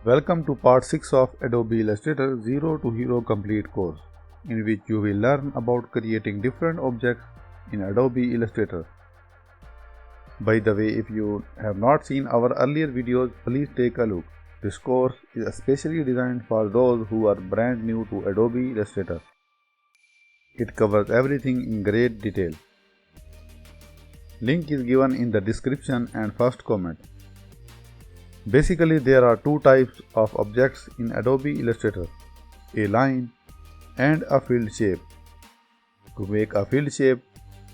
Welcome to part 6 of Adobe Illustrator Zero to Hero Complete course, in which you will learn about creating different objects in Adobe Illustrator. By the way, if you have not seen our earlier videos, please take a look. This course is especially designed for those who are brand new to Adobe Illustrator. It covers everything in great detail. Link is given in the description and first comment. Basically, there are two types of objects in Adobe Illustrator, a line and a filled shape. To make a filled shape,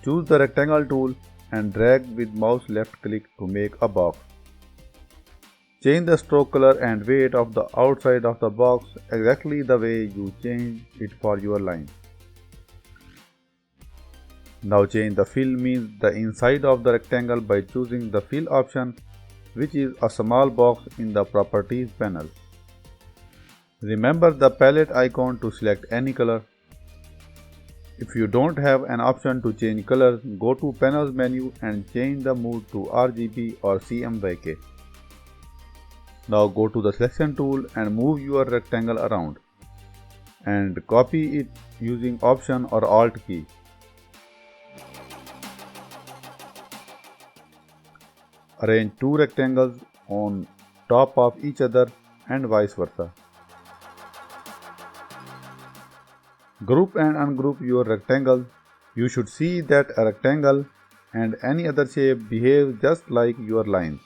choose the rectangle tool and drag with mouse left click to make a box. Change the stroke color and weight of the outside of the box exactly the way you change it for your line. Now change the fill means the inside of the rectangle by choosing the fill option, which is a small box in the properties panel. Remember the palette icon to select any color. If you don't have an option to change colors, go to panels menu and change the mode to RGB or CMYK. Now go to the selection tool and move your rectangle around and copy it using Option or Alt key. Arrange two rectangles on top of each other and vice versa. Group and ungroup your rectangles. You should see that a rectangle and any other shape behaves just like your lines.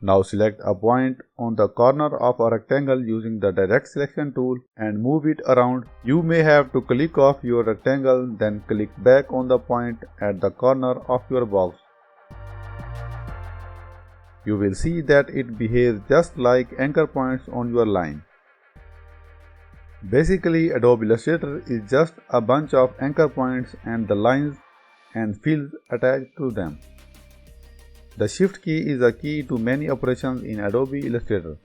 Now select a point on the corner of a rectangle using the direct selection tool and move it around. You may have to click off your rectangle, then click back on the point at the corner of your box. You will see that it behaves just like anchor points on your line. Basically, Adobe Illustrator is just a bunch of anchor points and the lines and fills attached to them. The Shift key is a key to many operations in Adobe Illustrator.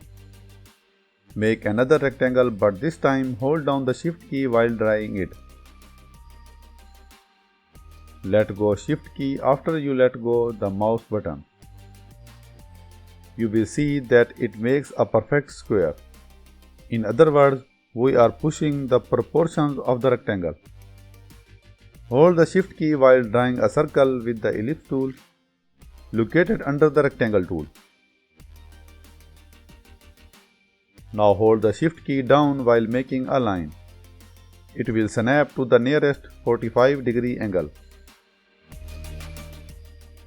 Make another rectangle, but this time hold down the Shift key while dragging it. Let go Shift key after you let go the mouse button. You will see that it makes a perfect square. In other words, we are pushing the proportions of the rectangle. Hold the Shift key while drawing a circle with the ellipse tool located under the rectangle tool. Now hold the Shift key down while making a line. It will snap to the nearest 45-degree angle.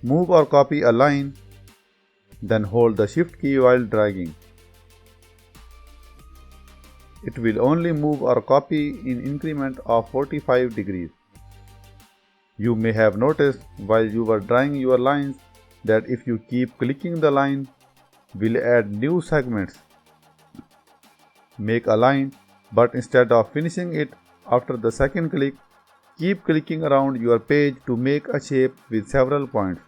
Move or copy a line, then hold the Shift key while dragging. It will only move or copy in increment of 45 degrees. You may have noticed while you were drawing your lines that if you keep clicking the line, will add new segments. Make a line, but instead of finishing it after the second click, keep clicking around your page to make a shape with several points.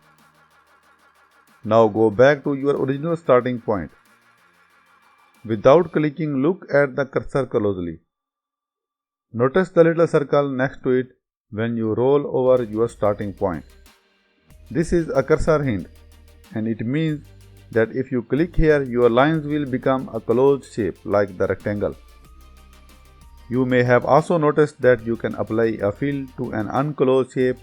Now go back to your original starting point. Without clicking, look at the cursor closely. Notice the little circle next to it when you roll over your starting point. This is a cursor hint, and it means that if you click here, your lines will become a closed shape like the rectangle. You may have also noticed that you can apply a fill to an unclosed shape,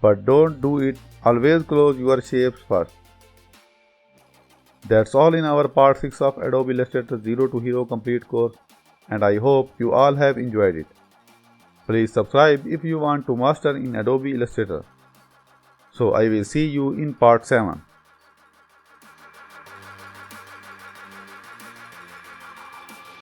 but don't do it. Always close your shapes first. That's all in our part 6 of Adobe Illustrator Zero to Hero Complete course, and I hope you all have enjoyed it. Please subscribe if you want to master in Adobe Illustrator. So I will see you in part 7.